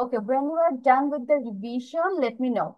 Okay, when you are done with the revision, let me know.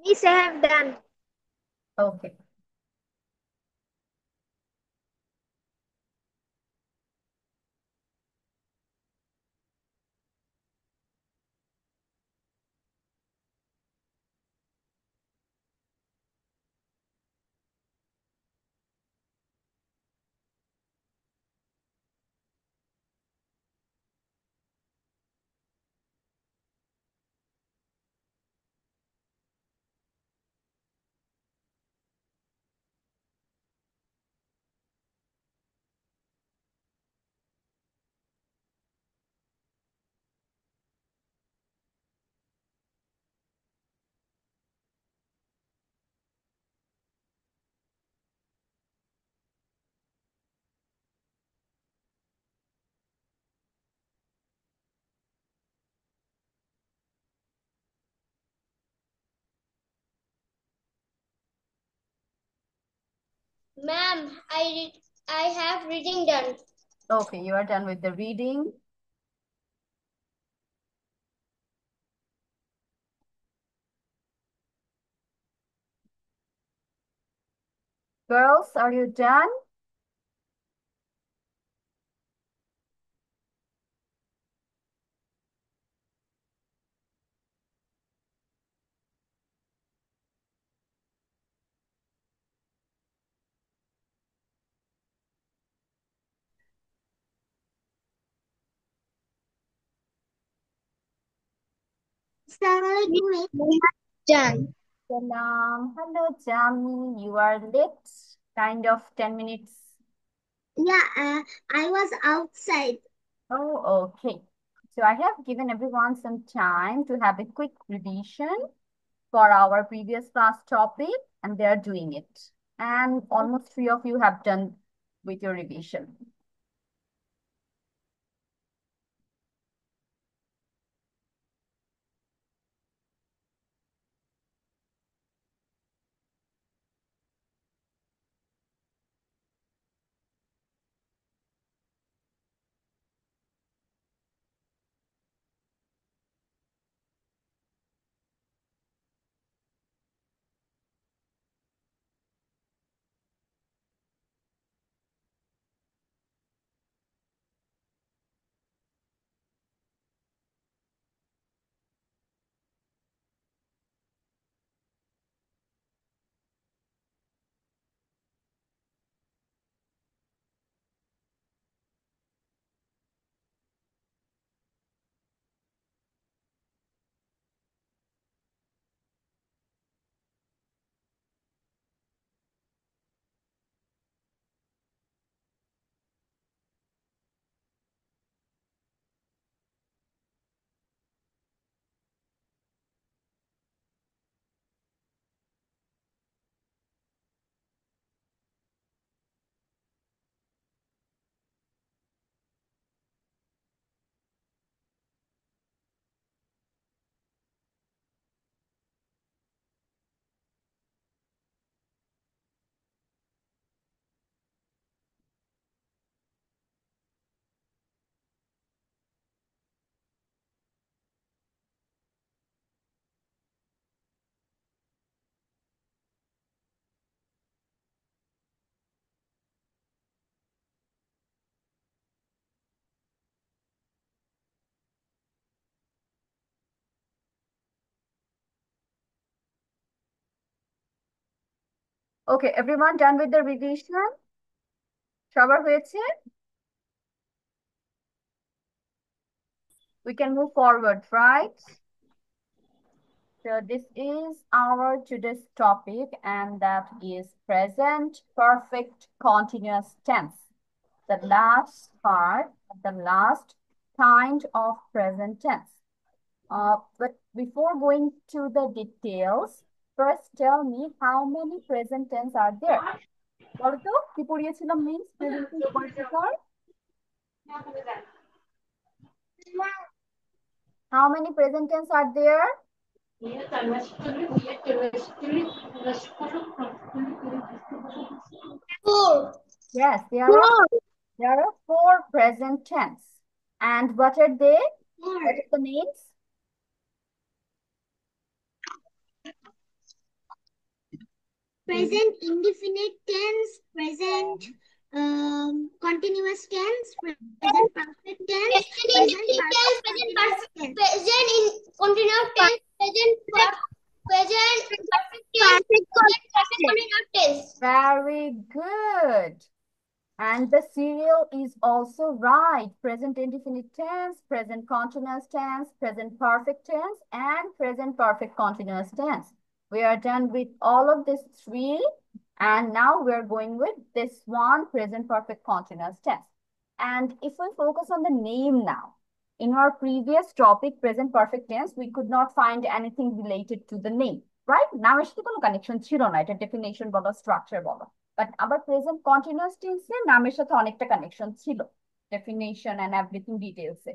Miss, I have done. Okay. Ma'am, I have reading done. Okay, you are done with the reading. Girls, are you done? Assalamualaikum, Miss. Done. Salam. Hello, Jami. You are late. Kind of 10 minutes. Yeah, I was outside. Oh, okay. So I have given everyone some time to have a quick revision for our previous class topic, and they are doing it. And almost 3 of you have done with your revision. Okay, everyone done with the revision? সবার হয়েছে? We can move forward, right? So this is our today's topic, and that is present perfect continuous tense. The last part, the last kind of present tense. But before going to the details, first tell me how many present tense are there? বলো তো কি পড়িয়েছিলাম miss present tense কয়টি কার? How many present tense are there? Four. Yes, there are 4 present tense. And what are they? Four. What are the names? Present indefinite tense, present continuous tense, present perfect tense, present perfect tense, present in continuous tense, present perfect tense, present perfect continuous tense. Very good. And the serial is also right. Present indefinite tense, present continuous tense, present perfect tense, and present perfect continuous tense. We are done with all of these 3. And now we're going with this one, present perfect continuous tense. And if we focus on the name now, in our previous topic, present perfect tense, we could not find anything related to the name, right? নামের সাথে কোনো connection ছিল না, এটা definition বলো, structure বলো। But আবার present continuous টেন্সে নামের সাথে অনেকটা কানেকশন ছিল, ডেফিনেশন এন্ড এভরিথিং ডিটেইলসে।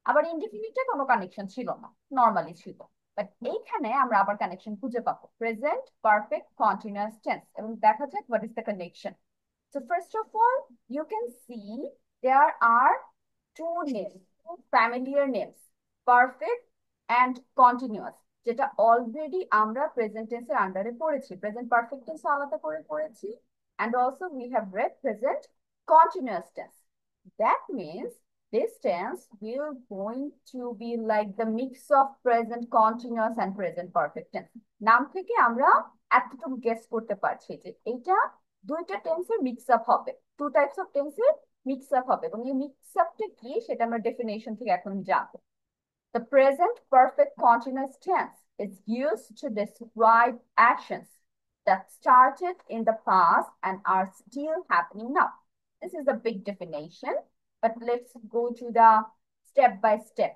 আবার ইনডিফিনিটে কোনো কানেকশন ছিল না, নরমালি ছিল। বাট এইখানে আমরা আবার কানেকশন খুঁজে পাবো, প্রেজেন্ট পারফেক্ট কন্টিনিউয়াস টেন্স, এবং দেখা যাক what is the connection. So first of all, you can see there are 2 names, 2 familiar names, perfect and continuous, যেটা অলরেডি আমরা প্রেজেন্ট টেন্সের আন্ডারে পড়েছি, প্রেজেন্ট পারফেক্ট টেন্স আলাদা করে পড়েছি, and also we have read present continuous tense. That means this tense will going to be like the mix of present continuous and present perfect tense. নাম থেকে আমরা এতটুকু গেস করতে পারছি যে এটা দুইটা টেন্সের মিক্স আপ হবে, 2 টাইপস অফ টেন্সের মিক্স আপ হবে, এবং এই মিক্স আপটা কি সেটা আমরা ডেফিনেশন থেকে এখন জানবো। The present perfect continuous tense is used to describe actions that started in the past and are still happening now. This is a big definition, but let's go to the step by step.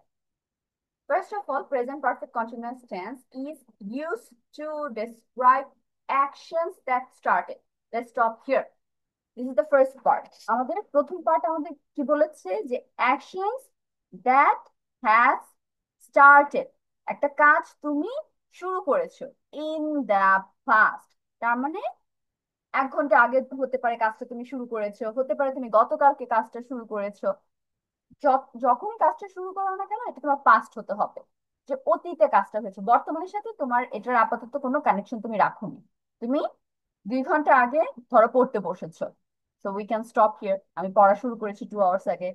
First of all, present perfect continuous tense is used to describe actions that started. Let's stop here. This is the first part. আমাদের প্রথম part আমাদের কি বলেছে যে actions that has started, একটা কাজ তুমি শুরু করেছো ইন দ্য পাস্ট। তার মানে 1 ঘন্টা আগে হতে পারে কাজটা তুমি শুরু করেছো, হতে পারে তুমি গতকালকে কাজটা শুরু করেছো। যখনই কাজটা শুরু করো না কেন, এটা তোমার পাস্ট হতে হবে, যে অতীতে কাজটা হয়েছে। বর্তমানের সাথে তোমার এটার আপাতত কোনো কানেকশন তুমি রাখোনি। তুমি 2 ঘন্টা আগে ধরো পড়তে বসেছো, so we can stop here, আমি পড়া শুরু করেছি 2 আওয়ার্স আগে।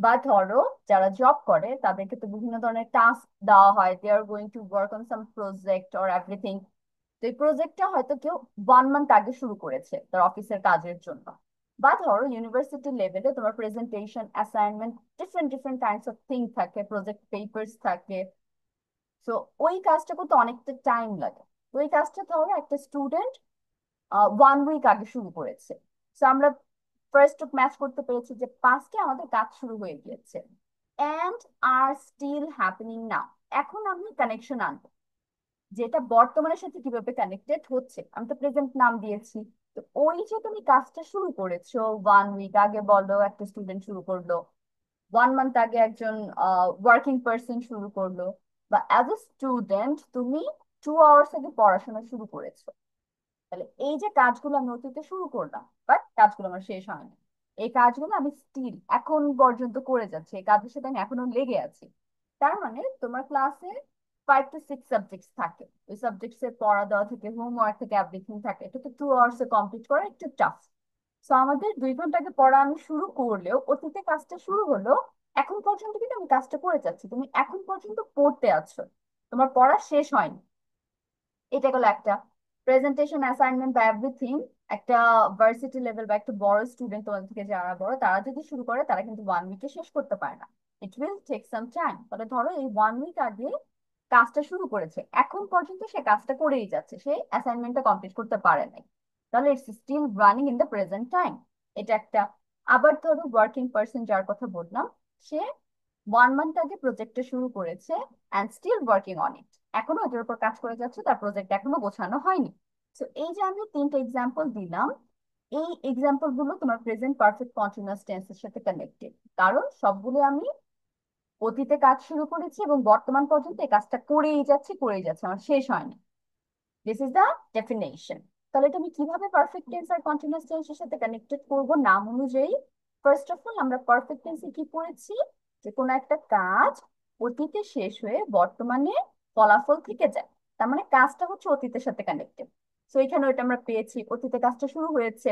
বা ধরো যারা জব করে তাদেরকে তো বিভিন্ন ধরনের টাস্ক দেওয়া হয়, they are going to work on some project or everything. তো এই প্রজেক্টটা হয়তো কেউ 1 মান্থ আগে শুরু করেছে তার অফিসের কাজের জন্য। বা ধরো ইউনিভার্সিটি লেভেলে তোমার presentation, assignment, different different kinds of thing থাকে, প্রজেক্ট পেপার্স থাকে। তো ওই কাজটা করতে অনেকটা টাইম লাগে। তো ওই কাজটা ধরো একটা স্টুডেন্ট 1 উইক আগে শুরু করেছে। তো আমরা ফার্স্ট ম্যাচ করতে পেরেছি যে পাঁচকে আমাদের কাজ শুরু হয়ে গিয়েছে, and are still happening now. এখন আমি কানেকশন আনবো, যেটা বর্তমানের সাথে কিভাবে কানেক্টেড হচ্ছে। আমি তো প্রেজেন্ট নাম দিয়েছি। তো ওই যে তুমি কাজটা শুরু করেছো 1 উইক আগে, বলো একটা স্টুডেন্ট শুরু করলো, 1 মান্থ আগে একজন ওয়ার্কিং পার্সন শুরু করলো, বা অ্যাজ এ স্টুডেন্ট তুমি 2 আওয়ার্স আগে পড়াশোনা শুরু করেছো। তাহলে এই যে কাজগুলো আমি অতীতে শুরু করলাম, বাট কাজগুলো আমার শেষ হয়নি, এই কাজগুলো আমি স্টিল এখন পর্যন্ত করে যাচ্ছি, এই কাজের সাথে আমি এখনো লেগে আছি। তার মানে তোমার ক্লাসে 5 to 6 সাবজেক্টস থাকে, ওই সাবজেক্টস এর পড়া দেওয়া থেকে, হোমওয়ার্ক থেকে, এভরিথিং থাকে। এটা তো 2 আওয়ার্স এ কমপ্লিট করা একটু টাফ। তো আমাদের 2 ঘন্টা আগে পড়া আমি শুরু করলেও অতীতে কাজটা শুরু হলো, এখন পর্যন্ত কিন্তু আমি কাজটা করে যাচ্ছি, তুমি এখন পর্যন্ত পড়তে আছো, তোমার পড়া শেষ হয়নি। এটা গেল একটা। প্রেজেন্টেশন, অ্যাসাইনমেন্ট বা এভরিথিং, একটা ভার্সিটি লেভেল বা একটা বড় স্টুডেন্ট, তোমাদের থেকে যারা বড় তারা যদি শুরু করে, তারা কিন্তু 1 উইকে শেষ করতে পারে না, it will take some time. তাহলে ধরো এই 1 উইক আগে কাজটা শুরু করেছে, এখন পর্যন্ত সে কাজটা করেই যাচ্ছে, সে অ্যাসাইনমেন্টটা কমপ্লিট করতে পারে নাই, তাহলে it's still running in the present time. এটা একটা। আবার ধরো ওয়ার্কিং পার্সন যার কথা বললাম, সে 1 মান্থ আগে প্রজেক্টটা শুরু করেছে and still working on it, এখনো এটার উপর কাজ করে যাচ্ছে, তার প্রজেক্ট এখনো গোছানো হয়নি। তো এই যে আমি 3টে এক্সাম্পল দিলাম, এই এক্সাম্পল গুলো তোমার প্রেজেন্ট পারফেক্ট কন্টিনিউয়াস টেন্সের সাথে কানেক্টেড, কারণ সবগুলো আমি অতীতে কাজ শুরু করেছি এবং বর্তমান পর্যন্ত এই কাজটা করেই যাচ্ছে, আমার শেষ হয়নি। This is the definition. তাহলে এটা আমি কিভাবে পারফেক্ট টেন্স আর কন্টিনিউয়াস টেন্সের সাথে কানেক্টেড করব নাম অনুযায়ী? ফার্স্ট অফ অল আমরা পারফেক্ট টেন্সে কি পড়েছি, যে কোনো একটা কাজ অতীতে শেষ হয়ে বর্তমানে ফলাফল থেকে যায়, তার মানে কাজটা হচ্ছে অতীতের সাথে কানেক্টেড। তো এখানে ওইটা আমরা পেয়েছি, অতীতে কাজটা শুরু হয়েছে।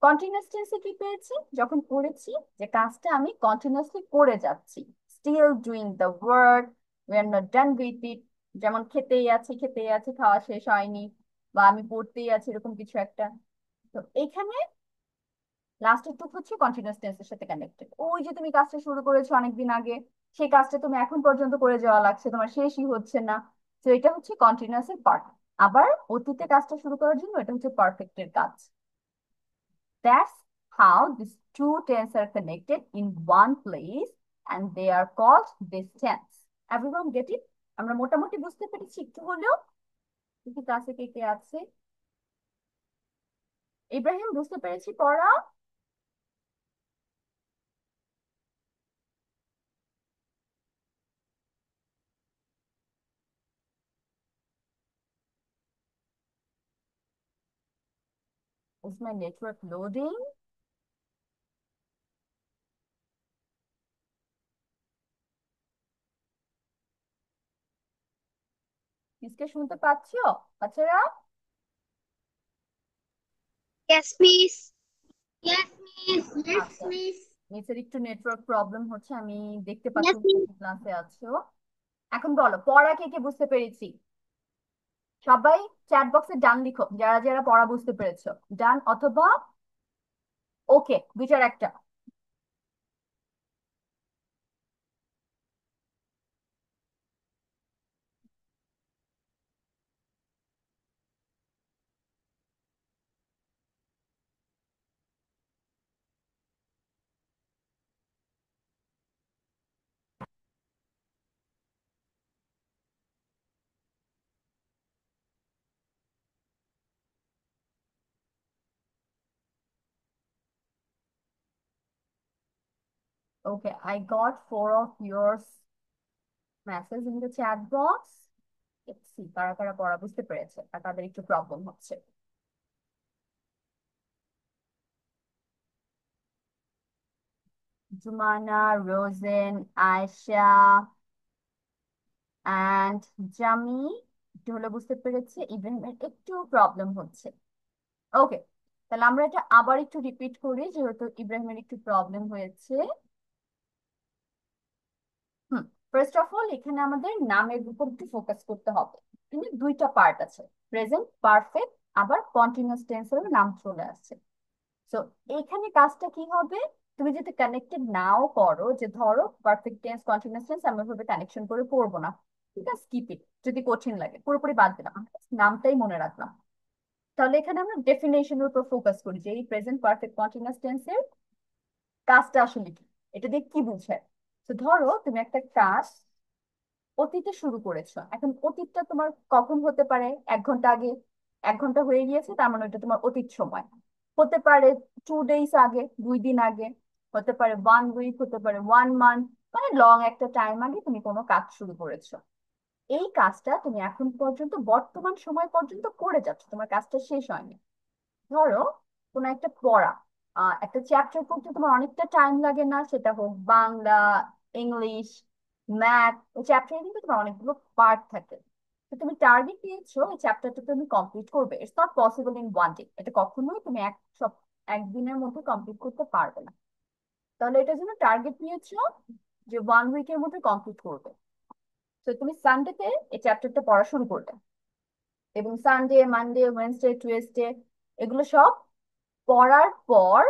কন্টিনিউয়াস টেন্সে কি পেয়েছি, যখন পড়েছি যে কাজটা আমি কন্টিনিউয়াসলি করে যাচ্ছি, still doing the work, we are not done with it. যেমন খেতেই আছি খাওয়া শেষ হয়নি, বা আমি পড়তেই আছি, এরকম কিছু একটা। তো এইখানে লাস্টের টুক হচ্ছে কন্টিনিউয়াস টেন্সের সাথে কানেক্টেড। ওই যে তুমি কাজটা শুরু করেছো অনেকদিন আগে, সেই কাজটা তুমি এখন পর্যন্ত করে যাওয়া লাগছে, তোমার শেষই হচ্ছে না। তো এটা হচ্ছে কন্টিনিউয়াস এর পার্ট। আবার অতীতে কাজটা শুরু করার জন্য এটা হচ্ছে পারফেক্টের কাজ। That's how these two tenses are connected in one place and they are called this tense. Everyone get it? আমরা মোটামুটি বুঝতে পেরেছি একটু হলেও? কি ক্লাসে কে কে আছে? ইব্রাহিম, বুঝতে পেরেছি পড়া? Is my network loading? মিসকে শুনতে পাচ্ছো বাচ্চারা? Yes, miss. Yes, miss. Yes, আচ্ছা, miss. মিসের একটু নেটওয়ার্ক প্রবলেম হচ্ছে, আমি দেখতে পাচ্ছি Yes, miss. ক্লাসে আছো। এখন বলো পড়া কে কে বুঝতে পেরেছি? সবাই চ্যাট বক্সে ডান লিখো যারা যারা পড়া বুঝতে পেরেছো, ডান অথবা ওকে, দুইটার একটা। Okay, I got 4 of your messages in the chat box. Let's see কারা কারা পড়া বুঝতে পেরেছে আর কাদের একটু প্রবলেম হচ্ছে। জুমানা, রোজেন, আয়েশা অ্যান্ড জামি একটু হলে বুঝতে পেরেছে, ইব্রাহিমের একটু প্রবলেম হচ্ছে। ওকে, তাহলে আমরা এটা আবার একটু রিপিট করি যেহেতু ইব্রাহিমের একটু প্রবলেম হয়েছে। ফার্স্ট অফ অল এখানে আমাদের নামের উপর একটু ফোকাস করতে হবে। এখানে দুইটা পার্ট আছে, প্রেজেন্ট পারফেক্ট আবার কন্টিনিউয়াস টেন্সের নাম চলে আসছে। সো এইখানে কাজটা কি হবে, তুমি যদি কানেক্টেড নাও করো, যে ধরো পারফেক্ট টেন্স কন্টিনিউয়াস টেন্স আমি ওইভাবে কানেকশন করে পড়বো না, ঠিক আছে, স্কিপ ইট, যদি কঠিন লাগে পুরোপুরি বাদ দিলাম, নামটাই মনে রাখলাম। তাহলে এখানে আমরা ডেফিনেশনের উপর ফোকাস করি যে এই প্রেজেন্ট পারফেক্ট কন্টিনিউয়াস টেন্সের কাজটা আসলে কি, এটা দিয়ে কি বোঝায়। তো ধরো তুমি একটা কাজ অতীতে শুরু করেছো, এখন অতীতটা তোমার কখন হতে পারে, 1 ঘন্টা আগে, 1 ঘন্টা হয়ে গিয়েছে, তার মানে ওটা তোমার অতীত সময় হতে পারে। 2 ডেজ আগে, 2 দিন আগে, হতে পারে 1 উইক, হতে পারে 1 মান্থ, মানে লং একটা টাইম আগে তুমি কোনো কাজ শুরু করেছো। এই কাজটা তুমি এখন পর্যন্ত বর্তমান সময় পর্যন্ত করে যাচ্ছ, তোমার কাজটা শেষ হয়নি। ধরো কোনো একটা পড়া, একটা চ্যাপ্টার পড়তে তোমার অনেকটা টাইম লাগে না, সেটা হোক বাংলা, ইংলিশ, ম্যাথ, ওই চ্যাপ্টারে কিন্তু তোমার অনেকগুলো পার্ট থাকে। তো তুমি টার্গেট নিয়েছো এই চ্যাপ্টারটা তুমি কমপ্লিট করবে, it's not possible in 1 day, এটা কখনোই তুমি একদিনের মধ্যে কমপ্লিট করতে পারবে না। তাহলে এটার জন্য টার্গেট নিয়েছো যে 1 উইকের মধ্যে কমপ্লিট করবে। তো তুমি সানডেতে এই চ্যাপ্টারটা পড়া শুরু করবে, এবং সানডে, মানডে, ওয়েডনেসডে, টুয়েসডে এগুলো সব পড়ার পর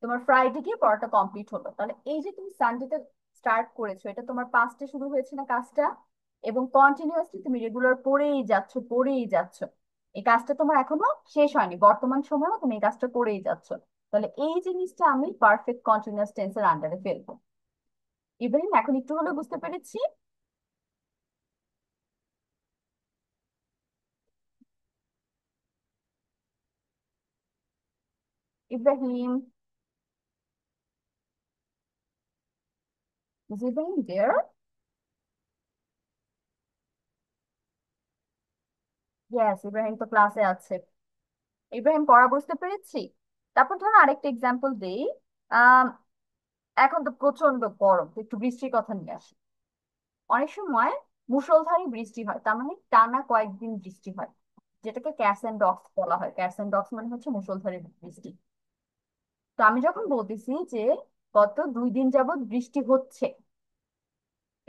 তোমার ফ্রাইডে গিয়ে পড়াটা কমপ্লিট হলো। তাহলে এই যে তুমি সানডেতে স্টার্ট করেছো, এটা তোমার পাস্টে শুরু হয়েছে না কাজটা, এবং কন্টিনিউয়াসলি তুমি রেগুলার পড়েই যাচ্ছ পড়েই যাচ্ছ, এই কাজটা তোমার এখনো শেষ হয়নি, বর্তমান সময়েও তুমি এই কাজটা করেই যাচ্ছ। তাহলে এই জিনিসটা আমি পারফেক্ট কন্টিনিউয়াস টেন্সের আন্ডারে ফেলবো। ইব্রাহিম এখন একটু হলে বুঝতে পেরেছি? Ibrahim, is Ibrahim there? Yes, Ibrahim তো ক্লাসে আছে। ইব্রাহিম পড়া বুঝতে পেরেছি। তারপর ধরো আরেকটা এক্সাম্পল দেই। আহ এখন তো প্রচন্ড গরম, তো একটু বৃষ্টির কথা নিয়ে আসি। অনেক সময় মুষলধারে বৃষ্টি হয়, তার মানে টানা কয়েকদিন বৃষ্টি হয়, যেটাকে ক্যাটস এন্ড ডগস বলা হয়। ক্যাটস এন্ড ডগস মানে হচ্ছে মুষলধারে বৃষ্টি। তো আমি যখন বলতেছি যে গত 2 দিন যাবত বৃষ্টি হচ্ছে,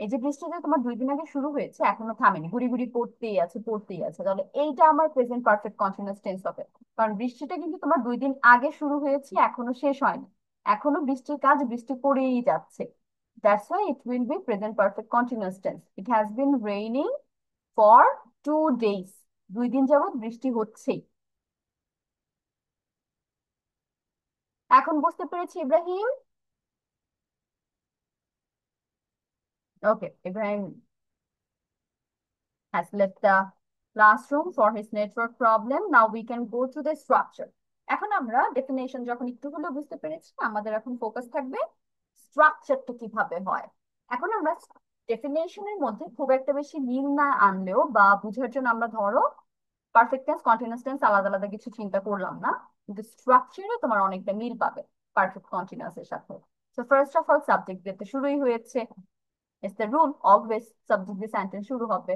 এই যে বৃষ্টিটা তোমার 2 দিন আগে শুরু হয়েছে, এখনো থামেনি, গুড়ি গুড়ি পড়তেই আছে পড়তেই আছে, তাহলে এইটা আমার প্রেজেন্ট পারফেক্ট কন্টিনিউয়াস টেন্স হবে। কারণ বৃষ্টিটা কিন্তু তোমার 2 দিন আগে শুরু হয়েছে, এখনো শেষ হয়নি, এখনো বৃষ্টির কাজ বৃষ্টি করেই যাচ্ছে। That's why it will be present perfect continuous tense. It has been raining for 2 days. 2 দিন যাবত বৃষ্টি হচ্ছেই। এখন বুঝতে পেরেছি ইব্রাহিম? ওকে, Ibrahim has left the classroom for his network problem. Now we can go to the structure. এখন আমরা ডেফিনেশন যখন একটু হলেও বুঝতে পেরেছি, আমাদের এখন ফোকাস থাকবে স্ট্রাকচারটা কিভাবে হয়। এখন আমরা ডেফিনেশনের মধ্যে খুব একটা বেশি মিল না আনলেও বা বুঝার জন্য আমরা ধরো পারফেক্ট টেন্স কন্টিনিউয়াস টেন্স আলাদা আলাদা কিছু চিন্তা করলাম না, কিন্তু স্ট্রাকচারে তোমার অনেকটা মিল পাবে পারফেক্ট কন্টিনিউয়াস এর সাথে। So first of all subject দিয়ে তো শুরুই হয়েছে, it's the rule always subject দিয়ে সেন্টেন্স শুরু হবে,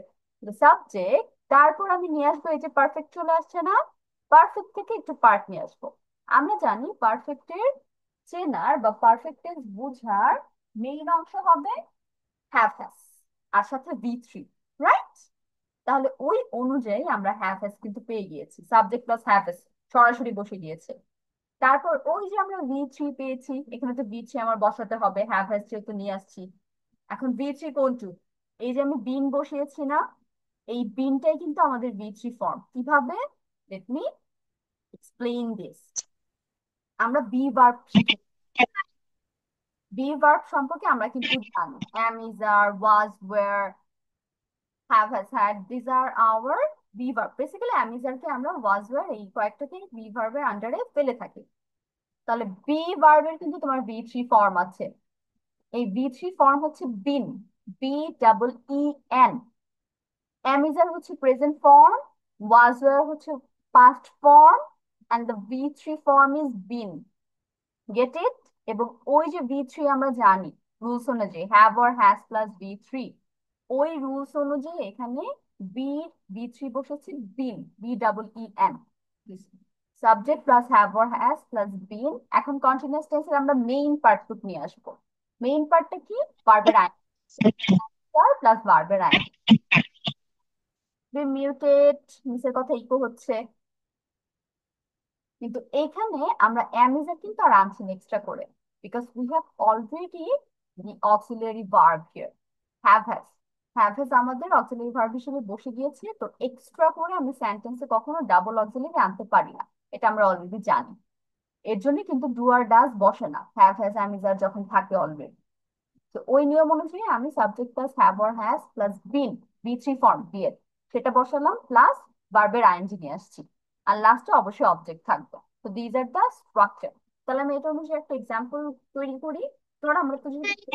সাবজেক্ট, তারপর আমি নিয়ে আসবো এই যে পারফেক্ট চলে আসছে না, পারফেক্ট থেকে একটু পার্ট নিয়ে আসবো। আমরা জানি পারফেক্টের চেনার বা পারফেক্ট টেন্স বুঝার মেইন অংশ হবে হ্যাভ হ্যাজ আর সাথে V3, রাইট? তাহলে ওই অনুযায়ী আমরা হ্যাভ হ্যাজ কিন্তু পেয়ে গিয়েছি, সাবজেক্ট প্লাস হ্যাভ হ্যাজ সরাসরি বসে গিয়েছে। তারপর ওই যে আমরা V3 পেয়েছি, এখানে তো V3 আমার বসাতে হবে, হ্যাভ হ্যাজ যেহেতু নিয়ে আসছি। এখন V3 কোনটু, এই যে আমি বিন বসিয়েছি না, এই বিনটাই কিন্তু আমাদের V3 ফর্ম। কিভাবে? Let me explain this. আমরা বি ভার্ব শিখে, বি ভার্ব সম্পর্কে আমরা কিন্তু জানি, am, is, are, was, were, have, has, had, these are our be verb. Basically am, is, are কে আমরা was, were এই কয়েকটাকে বি ভার্বের আন্ডারে ফেলে থাকি। তাহলে বি ভার্বের কিন্তু তোমার V3 ফর্ম আছে, এই V3 ফর্ম হচ্ছে বিন, BEEN। অ্যামিজার হচ্ছে প্রেজেন্ট ফর্ম, ওয়াজ হচ্ছে past form, and the V3 form is been. Get it? এবং ওই যে V3 আমরা জানি রুলস অনুযায়ী have or has plus V3, ওই রুলস অনুযায়ী এখানে বি V3 বসেছে বিন, BEEN। Subject plus have or has plus বিন। এখন কন্টিনিউয়াস টেন্সের আমরা মেইন পার্টটুক নিয়ে আসবো। মেইন পার্টটা কি? ভার্বের আইন প্লাস ভার্বের আইন। মিউটেড, মিসের কথা ইকো হচ্ছে, কিন্তু এইখানে আমরা অ্যামিজা কিন্তু আর আনছি এক্সট্রা করে, because we have already the auxiliary verb here, have has. Have has আমাদের অক্সিলারি ভার্ব হিসেবে বসে গিয়েছে, তো এক্সট্রা করে আমি সেন্টেন্সে কখনো ডাবল অক্সিলারি আনতে পারি না, এটা আমরা অলরেডি জানি। এর জন্য কিন্তু ডু আর ডাজ বসে না হ্যাভ হ্যাজ অ্যামিজার যখন থাকে অলরেডি। তো ওই নিয়ম অনুযায়ী আমি subject plus have or has plus bin, V3 form দিয়ে সেটা বসালাম, প্লাস ভার্বের আইএনজি নিয়ে আসছি, আর লাস্টে অবশ্যই অবজেক্ট থাকবে। তো দিজ আর দ্য স্ট্রাকচার। তাহলে আমি এটা অনুযায়ী একটা এক্সাম্পল তৈরি করি। ধরো আমরা তো যেহেতু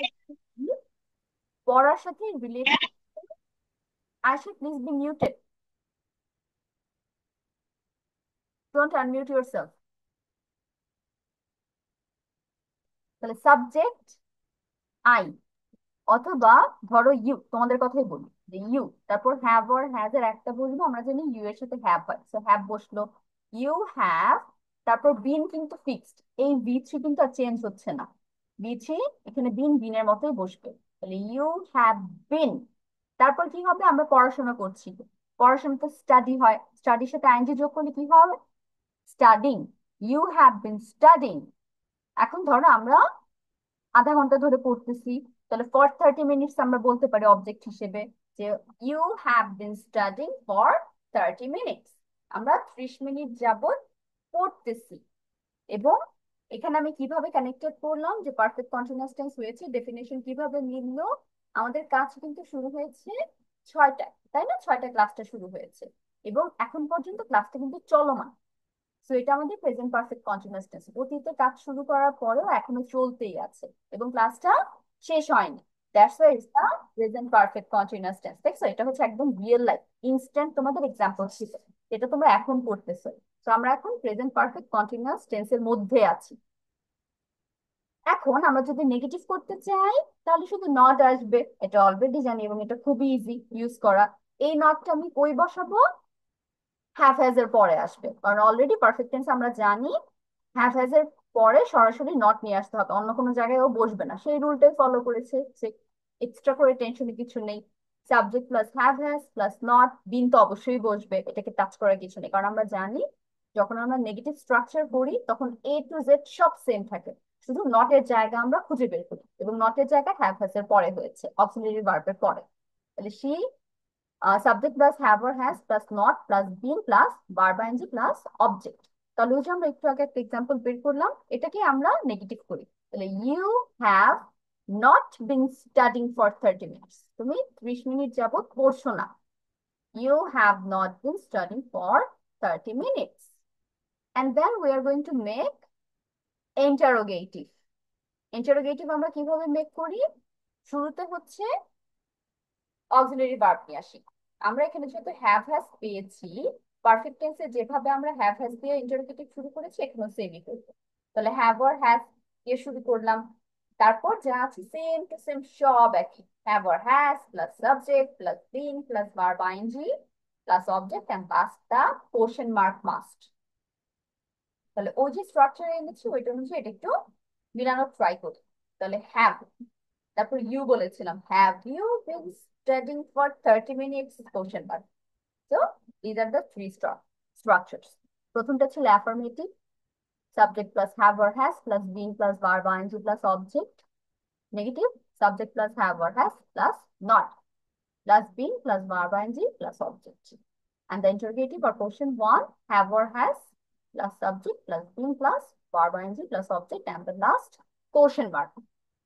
পড়ার সাথে related. Ayesha, please be muted, don't unmute yourself. তাহলে সাবজেক্ট আই, অথবা ধরো ইউ, তোমাদের কথাই বলি যে ইউ, তারপর হ্যাভ অর হ্যাজ এর একটা বসবো, আমরা জানি ইউ এর সাথে হ্যাভ হয়, সো হ্যাভ বসলো, ইউ হ্যাভ, তারপর বিন কিন্তু ফিক্সড, এই V3 কিন্তু আর চেঞ্জ হচ্ছে না, V3 এখানে বিন বিনের মতোই বসবে। তাহলে ইউ হ্যাভ বিন, তারপর কি হবে? আমরা পড়াশোনা করছি, পড়াশোনা তো স্টাডি হয়, স্টাডির সাথে আইএনজি যোগ করলে কি হবে? Studying, you have been studying. এখন ধরো আমরা আধা ঘন্টা ধরে পড়তেছি, তাহলে ফর 30 মিনিটস আমরা বলতে পারি অবজেক্ট হিসেবে যে you have been studying for 30 minutes. আমরা 30 মিনিট যাবত পড়তেছি। এবং এখানে আমি কিভাবে কানেক্টেড করলাম যে পারফেক্ট কন্টিনিউয়াস টেন্স হয়েছে, ডেফিনেশন কিভাবে মিললো? আমাদের কাজ কিন্তু শুরু হয়েছে 6টায়, তাই না? 6টায় ক্লাসটা শুরু হয়েছে, এবং এখন পর্যন্ত ক্লাসটা কিন্তু চলমান। সো এটা আমাদের প্রেজেন্ট পারফেক্ট কন্টিনিউয়াস টেন্স, অতীতে কাজ শুরু করার পরেও এখনো চলতেই আছে এবং ক্লাসটা শেষ হয়নি। That's why it's the present perfect continuous tense. দেখছো, এটা হচ্ছে একদম রিয়েল লাইফ ইনস্ট্যান্ট তোমাদের এক্সাম্পল ছিল, এটা তোমরা এখন করতেছো। তো আমরা এখন প্রেজেন্ট পারফেক্ট কন্টিনিউয়াস টেন্সের মধ্যে আছি। এখন আমরা যদি নেগেটিভ করতে চাই তাহলে শুধু নট আসবে, এটা অলরেডি জানি এবং এটা খুবই ইজি ইউজ করা। এই নটটা আমি কই বসাবো? হ্যাভ হ্যাজ এর পরে আসবে, কারণ অলরেডি পারফেক্ট টেন্স আমরা জানি হ্যাভ হ্যাজ এর পরে সরাসরি নট নিয়ে আসতে হবে, অন্য কোনো জায়গায় ও বসবে না, সেই রুলটাই ফলো করেছে, সে এক্সট্রা করে টেনশনে কিছু নেই। Subject plus have has plus not, been তো অবশ্যই বসবে, এটাকে টাচ করার কিছু নেই, কারণ আমরা জানি যখন আমরা নেগেটিভ স্ট্রাকচার করি তখন A to Z সব সেম থাকে, শুধু নটের জায়গা আমরা খুঁজে বের করি, এবং নটের জায়গা হ্যাভ হ্যাজ এর পরে হয়েছে, অক্সিলারি ভার্বের পরে। তাহলে see subject plus have or has plus not plus been plus verb ING plus object. তাহলে ওই যে আমরা একটু আগে একটা এক্সাম্পল বের করলাম, এটাকে আমরা নেগেটিভ করি। তাহলে you have not been studying for 30 minutes, তুমি 30 মিনিট যাবত পড়ছো না। You have not been studying for 30 minutes. And then we are going to make interrogative. Interrogative আমরা কিভাবে মেক করি? শুরুতে হচ্ছে অক্সিলারি ভার্ব নিয়ে আসি। আমরা এখানে যেহেতু হ্যাভ হ্যাজ পেয়েছি, পারফেক্ট টেন্সে যেভাবে আমরা হ্যাভ হ্যাজ দিয়ে ইন্টারোগেটিভ শুরু করেছি এখানেও সেমই করবো। তাহলে হ্যাভ অর হ্যাজ দিয়ে শুরু করলাম, তারপর যা আছে সেম টু সেম সব একই, have or has plus subject plus been plus verb ING plus object and last the question mark must. তাহলে ওই যে স্ট্রাকচার এনেছি ওইটা অনুযায়ী এটা একটু মিলানোর ট্রাই করি। তাহলে হ্যাভ, তারপর ইউ বলেছিলাম have you been studying for 30 minutes, question mark. So these are the three structures. প্রথমটা ছিল affirmative, subject plus have or has plus been plus verb ING plus object. Negative, subject plus have or has plus not plus being plus verb ing plus object. And the interrogative or question one, have or has plus subject plus being plus verb ing plus object, and the last question mark.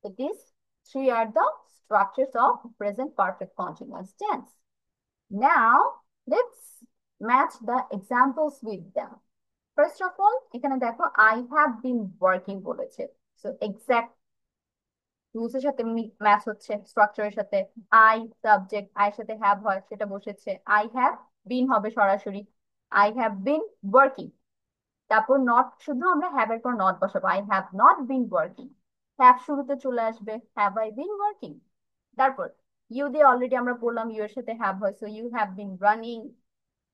So these three are the structures of present perfect continuous tense. Now let's match the examples with them. First of all, এখানে দেখো I have been working বলেছে, so exact rules এর সাথে match হচ্ছে, স্ট্রাকচারের সাথে। I subject, I এর সাথে হ্যাভ হয়, সেটা বসেছে। আই হ্যাভ বিন হবে সরাসরি, আই হ্যাভ বিন ওয়ার্কিং। তারপর নট, শুধু আমরা হ্যাভ এর পর নট বসাবো, I have not been working. Have শুরুতে চলে আসবে, হ্যাভ আই বিন ওয়ার্কিং। তারপর ইউ দিয়ে অলরেডি আমরা বললাম ইউ এর সাথে হ্যাভ হয়, so you have been running,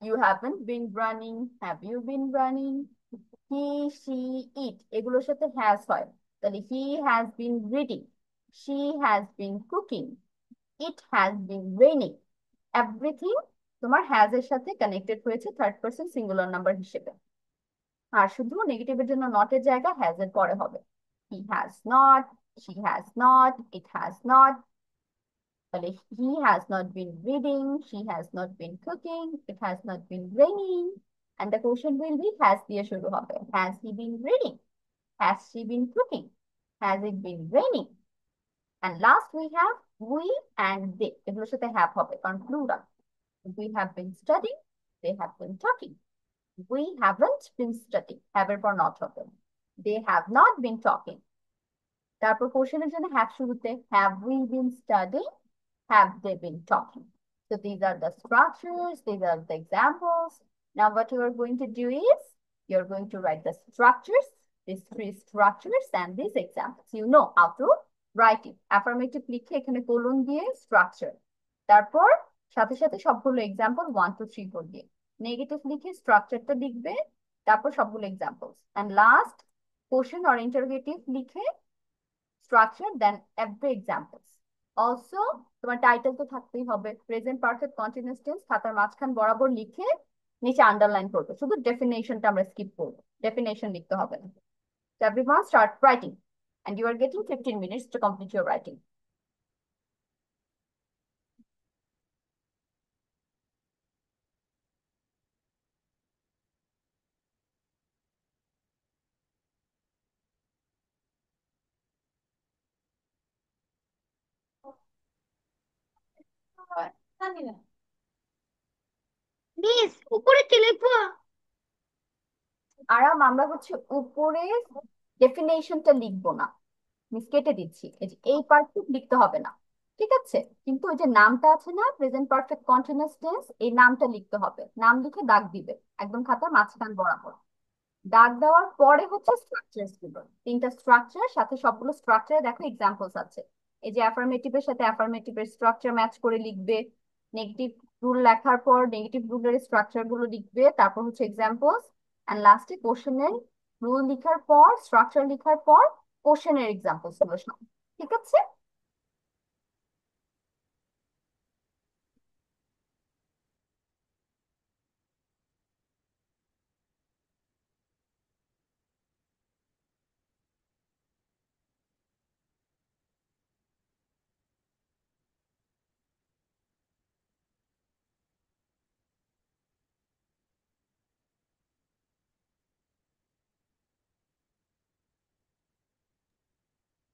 you haven't been running, have you been running. He, she, it এগুলোর সাথে হ্যাজ হয়, তাহলে he has been reading, she has been cooking, it has been raining. Everything তোমার has এর সাথে connected হয়েছে third person singular number হিসেবে। আর শুধু নেগেটিভের জন্য নট এর জায়গা হ্যাজ এর পরে হবে। He has not, she has not, it has not. তাহলে he has not been reading, she has not been cooking, it has not been raining. And the question will be has দিয়ে শুরু হবে। Has he been reading? Has she been cooking? Has it been raining? And last we have we and they, এগুলোর সাথে have হবে কারণ plural। We have been studying, they have been talking। We haven't been studying, have এর পর not হবে। They have not been talking। তারপর কোশ্চেনের জন্য have শুরুতে, have we been studying, have they been talking? So these are the structures, these are the examples. Now what you are going to do is you're going to write the structures, these three structures and these examples. You know how to write it. Affirmative লিখে এখানে colon দিয়ে structure, তারপর সাথে সাথে সবগুলো example 1 2 3 4 দিয়ে। Negative লিখে স্ট্রাকচারটা লিখবে, তারপর সবগুলো examples, and last question or interrogative লিখে structure then every examples. Also তোমার টাইটেল তো থাকতেই হবে, প্রেজেন্ট পারফেক্ট কন্টিনিউয়াস টেন্স খাতার মাঝখান বরাবর লিখে নিচে আন্ডারলাইন করবে, শুধু ডেফিনেশনটা আমরা স্কিপ করবো, ডেফিনেশন লিখতে হবে না। So everyone start writing and you are getting 15 minutes to complete your writing. Miss উপরে কি লিখবো? আরাম, আমরা হচ্ছে উপরে ডেফিনেশনটা লিখবো না, মিস কেটে দিচ্ছি, এই যে এই পার্টটুকু লিখতে হবে না, ঠিক আছে? কিন্তু ওই যে নামটা আছে না প্রেজেন্ট পারফেক্ট কন্টিনিউয়াস টেন্স, এই নামটা লিখতে হবে, নাম লিখে দাগ দিবে একদম খাতার মাঝখান বরাবর। দাগ দেওয়ার পরে হচ্ছে স্ট্রাকচারস গুলো, তিনটা স্ট্রাকচার, সাথে সবগুলো স্ট্রাকচারে দেখো এক্সাম্পলস আছে। এই যে অ্যাফার্মেটিভের সাথে অ্যাফার্মেটিভের স্ট্রাকচার ম্যাচ করে লিখবে, নেগেটিভ রুল লেখার পর নেগেটিভ রুলের স্ট্রাকচার গুলো লিখবে, তারপর হচ্ছে এক্সাম্পলস, এন্ড লাস্টে কোশ্চেনের রুল লেখার পর স্ট্রাকচার লেখার পর কোশ্চেনের এক্সাম্পলস গুলো সব, ঠিক আছে?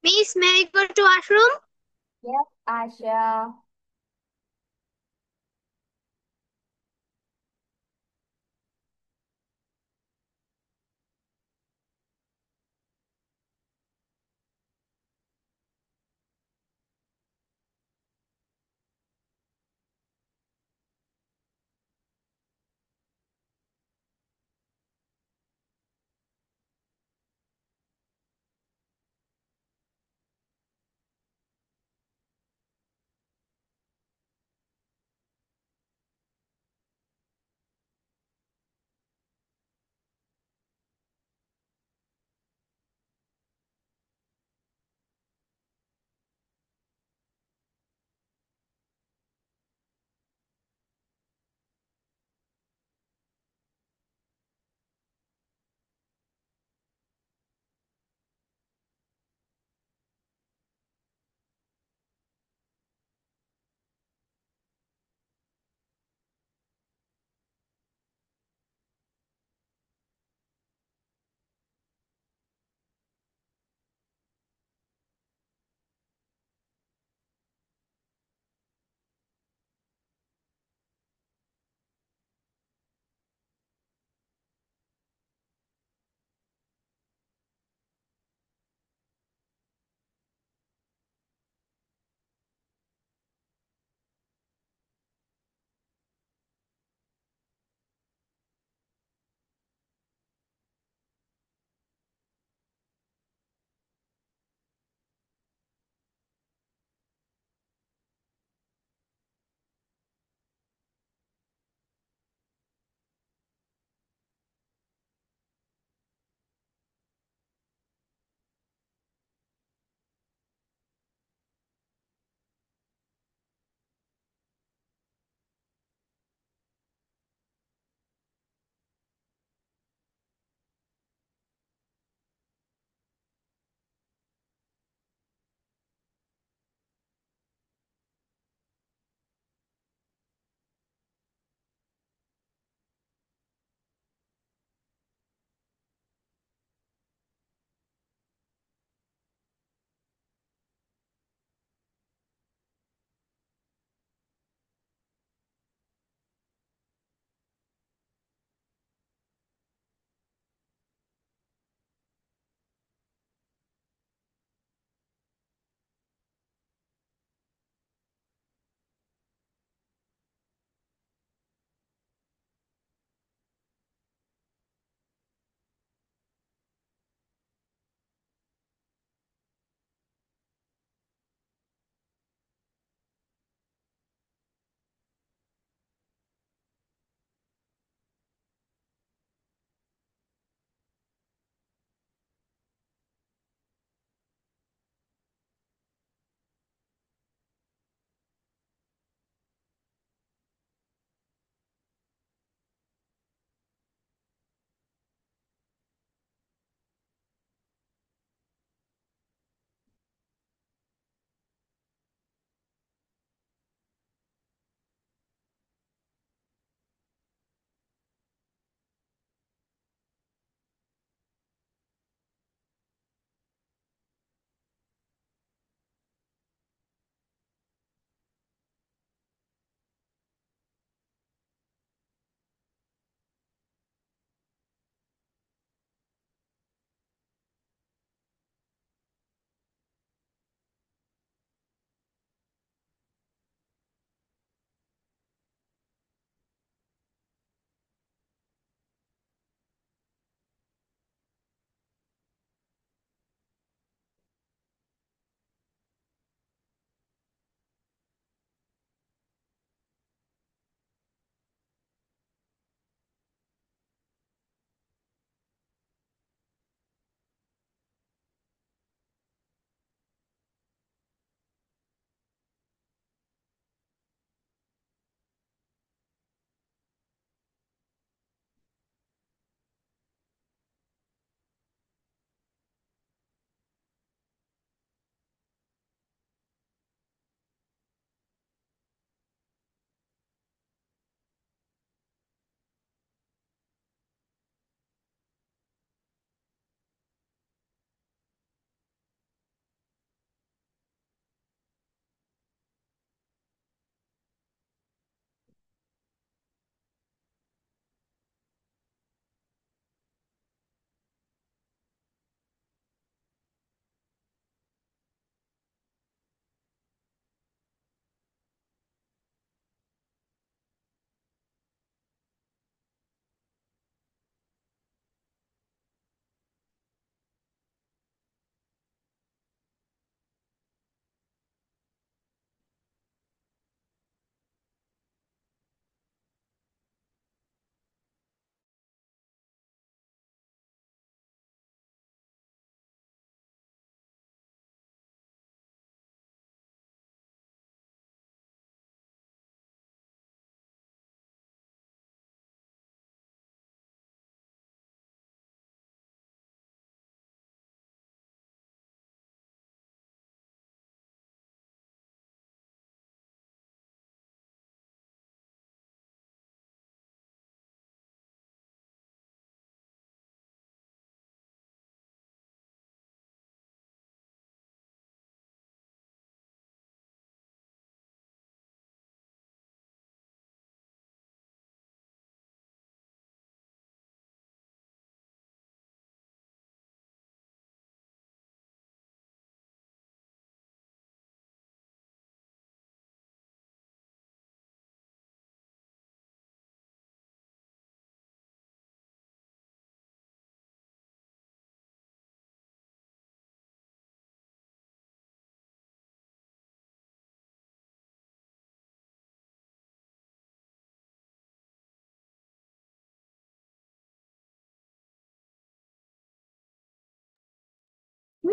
Miss, may I go to washroom? Yes, Asha.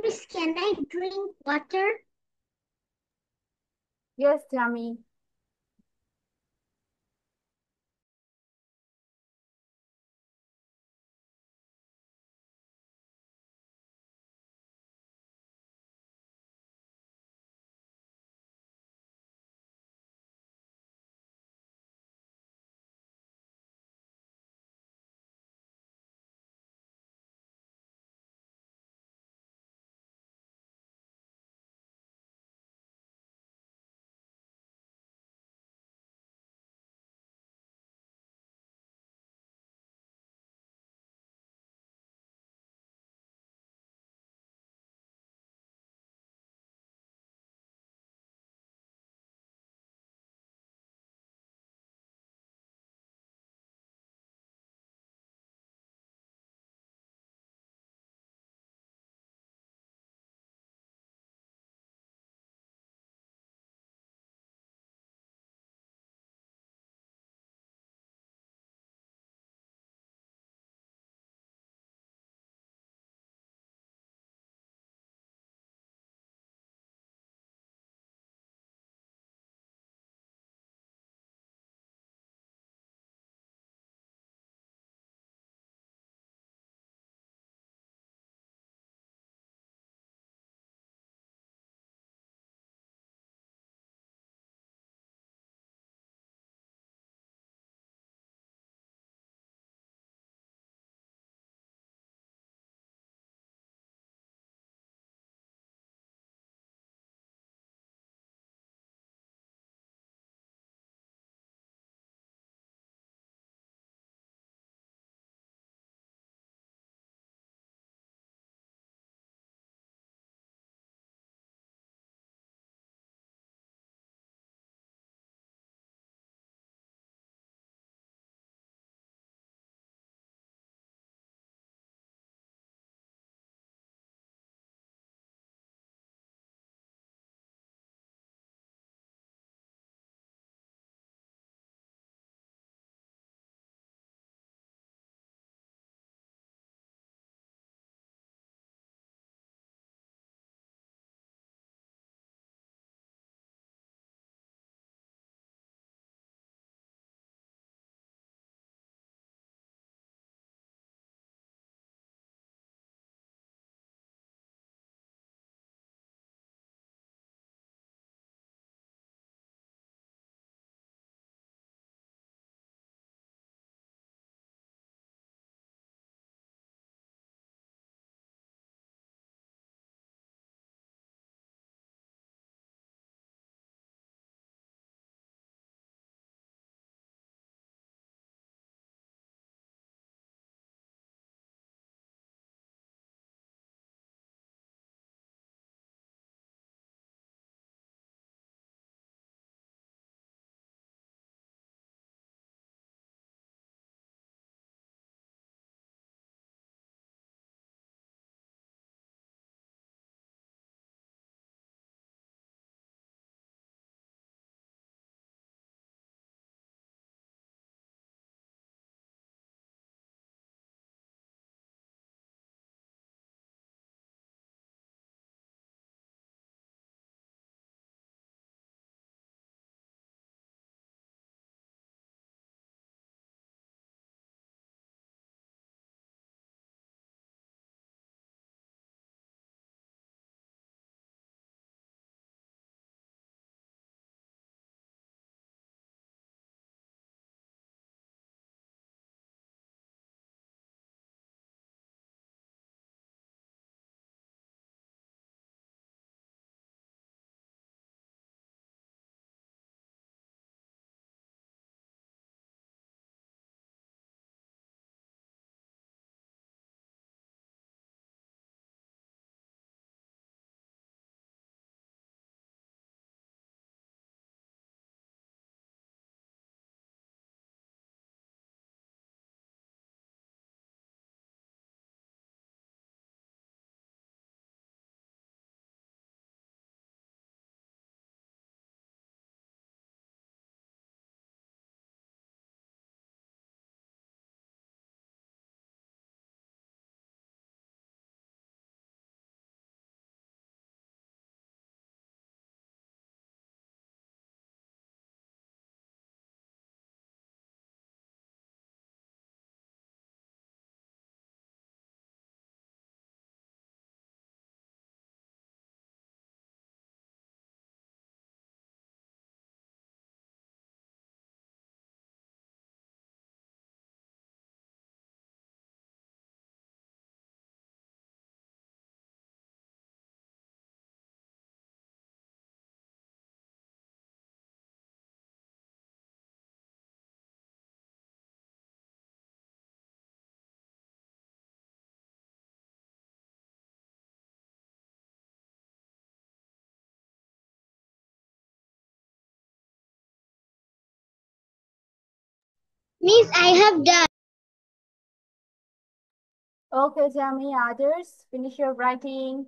Miss, can I drink water? Yes, Tammy. Miss, I have done. Okay, Jamie, others, finish your writing.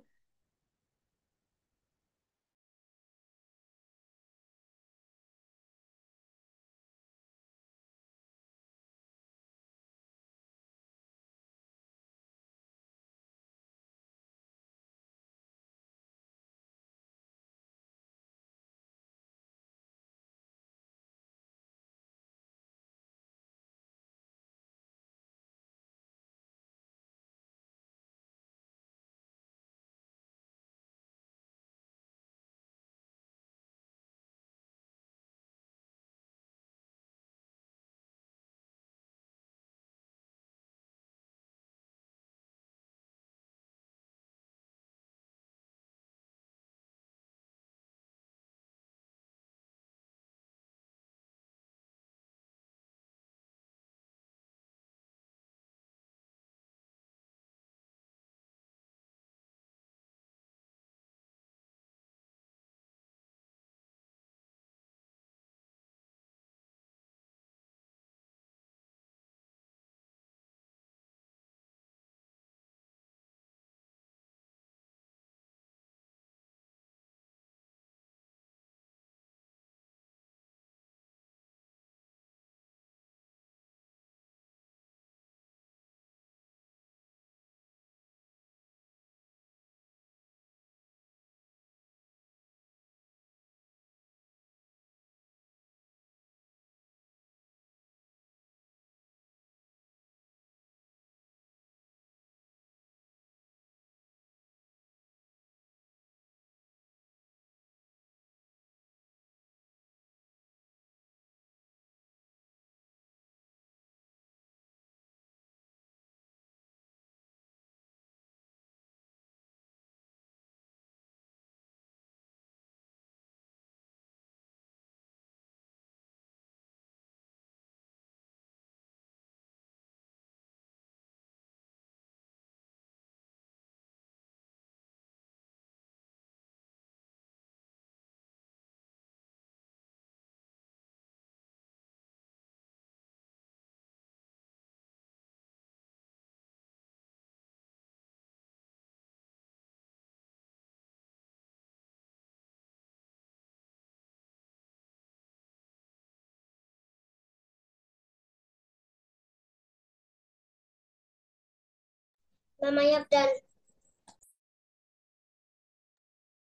Ma'am, I have done.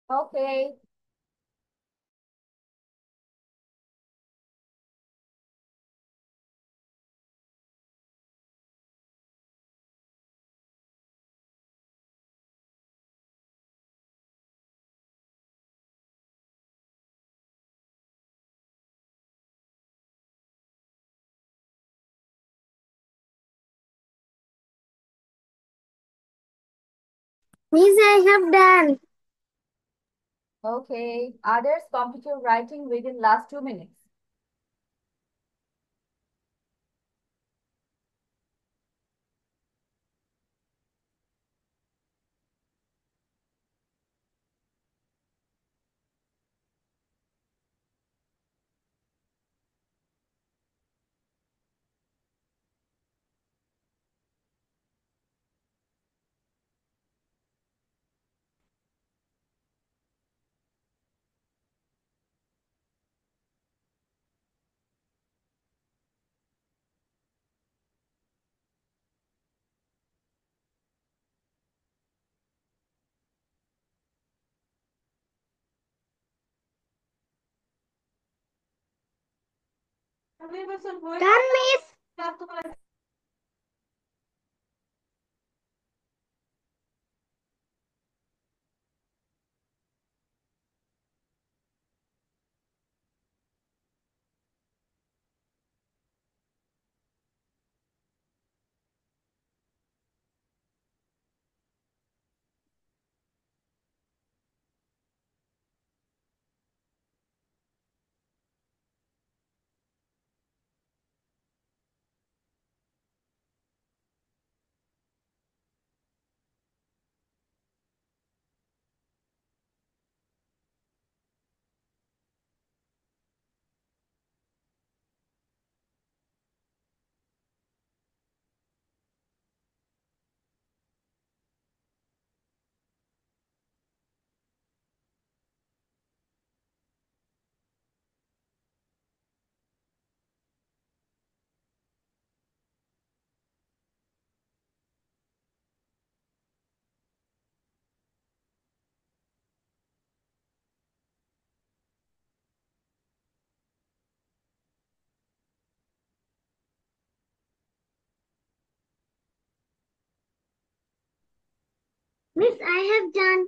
Okay. Miss, I have done. Okay. Others, complete your writing within last 2 minutes. Done, Miss. Miss, I have done.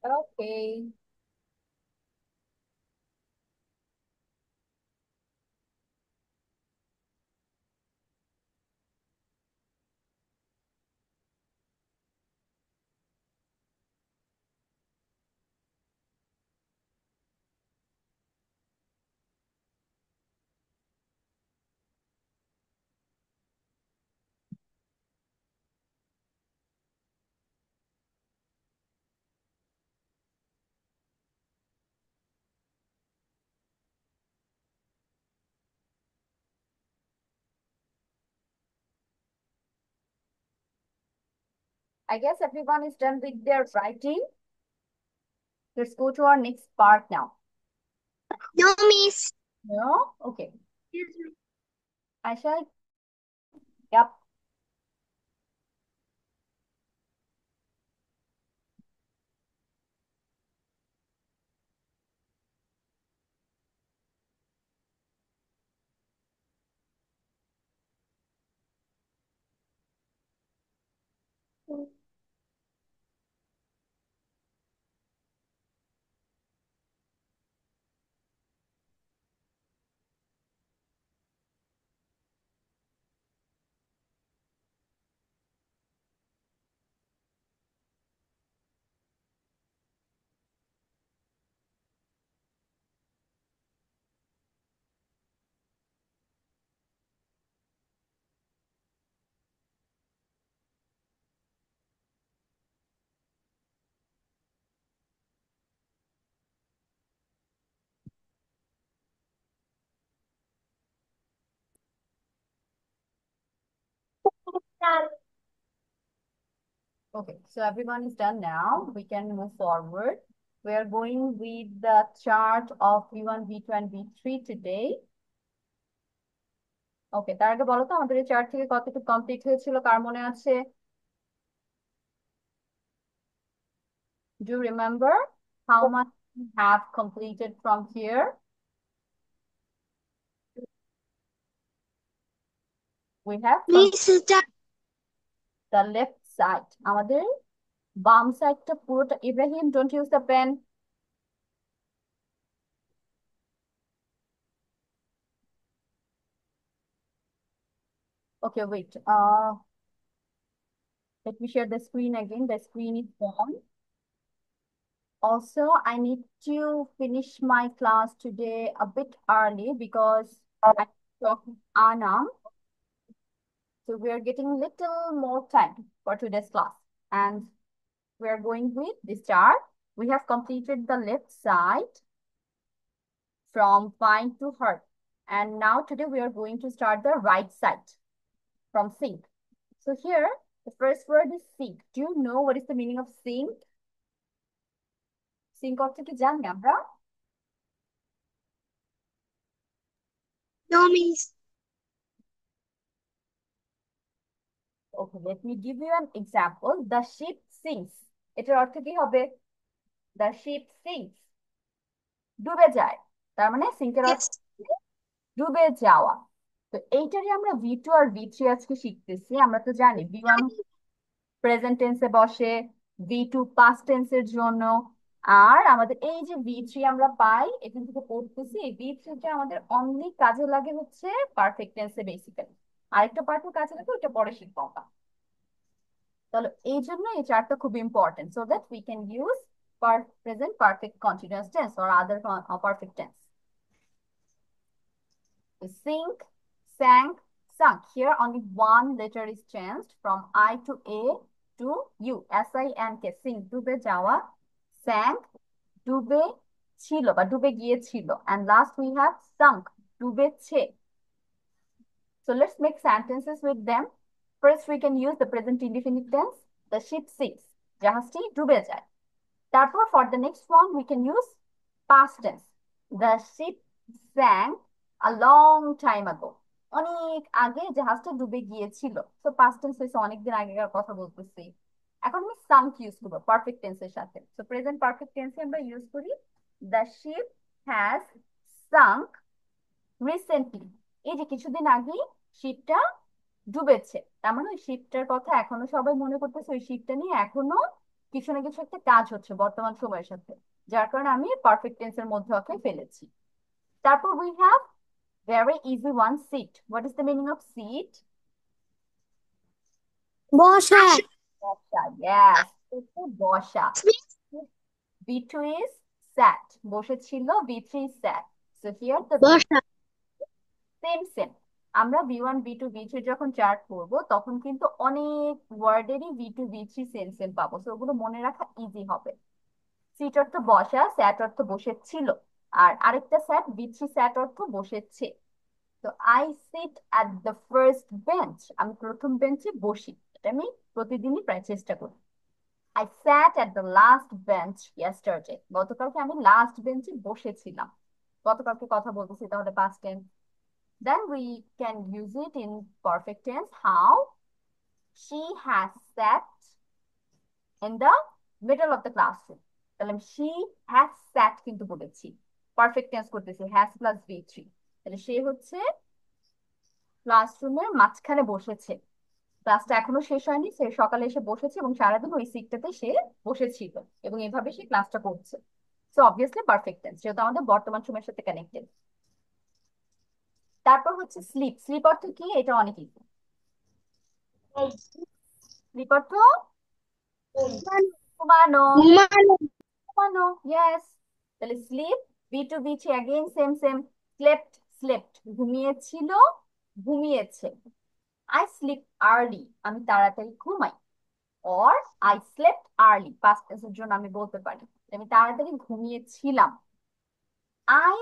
Okay. I guess everyone is done with their writing. Let's go to our next part now. No, Miss. No? Okay. Yes, Miss. I shall, yep. Okay, so everyone is done now. We can move forward. We are going with the chart of V1, V2, and V3 today. ওকে, তার আগে বলো তো আমাদের এই chart থেকে কতটুকু complete হয়েছিল, কার মনে আছে? Do you remember how much we have completed from here? We have Miss, the left side. আমাদের বাম সাইডটা পুরোটা, Ibrahim, don't use the pen. Okay, wait. Let me share the screen again. The screen is on. Also, I need to finish my class today a bit early because I talk with Anam. So we are getting little more time for today's class. And we are going with this chart. We have completed the left side from fine to hurt. And now today we are going to start the right side from sink. So here, the first word is sink. Do you know what is the meaning of sink? Sink অর্থ কি জানি আমরা? no, Miss. Okay, let me give you an example. The ship sinks. এটার অর্থ কি হবে? The ship sinks. ডুবে যায়। তার মানে সিঙ্কের অর্থ Yes. ডুবে যাওয়া। তো এইটারই আমরা V2 আর V3 আজকে শিখতেছি। আমরা তো জানি V1 প্রেজেন্ট টেন্সে বসে, V2 পাস্ট টেন্সের জন্য, আর আমাদের এই যে V3 আমরা পাই এখান থেকে পড়তেছি, এই V3টা আমাদের অনলি কাজে লাগে হচ্ছে পারফেক্ট টেন্সে বেসিক্যালি। আরেকটা পার্টের কাজে লাগে, ওইটা পরে শিখবো আমরা। তাহলে এই জন্য এই চারটা খুব important, so that we can use present perfect continuous tense or other perfect tense. Sink, sank, sunk. Here only one letter is changed from I to A to U. S-I-N-K. Sink, ডুবে যাওয়া. Sank, ডুবে ছিল বা ডুবে গিয়েছিল. And last we have sunk, ডুবেছে. So let's make sentences with them. First we can use the present indefinite tense. The ship sinks. জাহাজটি ডুবে যায়. তারপর for the next one we can use past tense. The ship sank a long time ago. অনেক আগে জাহাজটা ডুবে গিয়েছিল। তো past tense হইছে অনেকদিন আগেকার কথা বলতেছি। এখন আমি sunk ইউজ করবো পারফেক্ট টেন্সের সাথে। তো প্রেজেন্ট পারফেক্ট টেন্সে আমরা ইউজ করি the ship has sunk recently. এই যে কিছুদিন আগেই শিপটা ডুবেছে, তার মানে ওই শিপটার কথা এখনো সবাই মনে করতেছে, ওই শিপটা নিয়ে এখনো কিছু না কিছু একটা কাজ হচ্ছে বর্তমান সময়ের সাথে, যার কারণে আমি পারফেক্ট টেন্সের মধ্যে ওকে ফেলেছি। তারপর we have very easy one, sit. What is the meaning of sit? বসা। বসা, yes, একটু বসা। V2 is sat, বসেছিল, V3 is sat. So here the বসা। Same same. আমরা V1 V2 V3 যখন চার্ট করব তখন কিন্তু অনেক ওয়ার্ডেরই V2 V3 সেম সেম পাবো, তো ওগুলো মনে রাখা ইজি হবে। সিট অর্থ বসা, স্যাট অর্থ বসেছিল, আর আরেকটা স্যাট V3 স্যাট অর্থ বসেছে। তো I sit at the first bench, আমি প্রথম বেঞ্চে বসি, এটা আমি প্রতিদিনই প্রায় চেষ্টা করি। I sat at the last bench yesterday, গতকালকে আমি লাস্ট বেঞ্চে বসেছিলাম। গতকালকে কথা বলতেছি, তাহলে past tense. Then we can use it in perfect tense. How? She has sat in the middle of the classroom. তাহলে আমি she has sat কিন্তু বলেছি, পারফেক্ট টেন্স করতেছি, has প্লাস V3। তাহলে সে হচ্ছে ক্লাসরুমের মাঝখানে বসেছে, ক্লাসটা এখনো শেষ হয়নি, সে সকালে এসে বসেছে এবং সারাদিন ওই সিটটাতে সে বসেছিল এবং এভাবে সে ক্লাসটা করছে। সো অবভিয়াসলি পারফেক্ট টেন্স, যেহেতু আমাদের বর্তমান সময়ের সাথে কানেক্টেড। তারপর হচ্ছে স্লিপ। স্লিপ অর্থ কি? এটা অনেক ইজি। স্লিপ অর্থ ঘুমানো, ঘুমানো। ঘুমানো, ইয়েস। তাহলে sleep, V two V three again same same. Slept, slept, ঘুমিয়েছিল, ঘুমিয়েছে। আই স্লিপ আর্লি, আমি তাড়াতাড়ি ঘুমাই। Or I slept early, past টেন্সের জন্য আমি বলতে পারি আমি তাড়াতাড়ি ঘুমিয়েছিলাম। I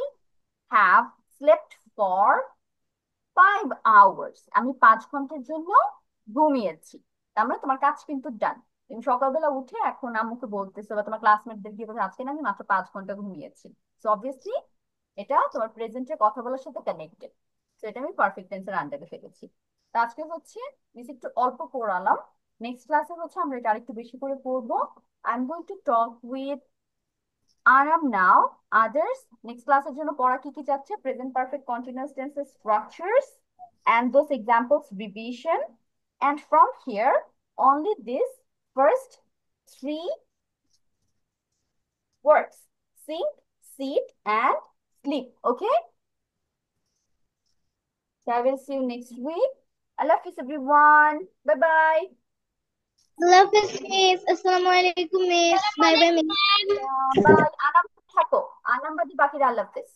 have slept for 5 hours, আমি 5 ঘন্টার জন্য ঘুমিয়েছি। তার মানে তোমার কাজ কিন্তু ডান। তুমি সকালবেলা উঠে এখন আম্মুকে বলতেছো বা তোমার ক্লাসমেটদের গিয়ে বলছো আজকে না আমি মাত্র 5 ঘন্টা ঘুমিয়েছি। সো অবভিয়াসলি এটা তোমার প্রেজেন্টের কথা বলার সাথে কানেক্টেড। তো এটা আমি পারফেক্ট টেন্সের আন্ডারে ফেলেছি। তো আজকে হচ্ছে মিস একটু অল্প পড়ালাম, নেক্সট ক্লাসে হচ্ছে আমরা এটা আরেকটু বেশি করে পড়বো। I am going to talk with আরাম নাও, আদার্স। নেক্সট ক্লাসের জন্য পড়া কি কি যাচ্ছে? প্রেজেন্ট পারফেক্ট কন্টিনিউয়াস টেন্সের structures and those examples revision, and from here only this first 3 words: sing, sit and sleep. Okay, so I will see you next week. Allah Hafiz everyone, bye bye. আল্লাহ হাফেজ miss. আসসালামু আলাইকুম miss. Bye bye miss. Bye. Anam থাকো, আনাম বাদি বাকিরা আল্লাহ হাফিজ।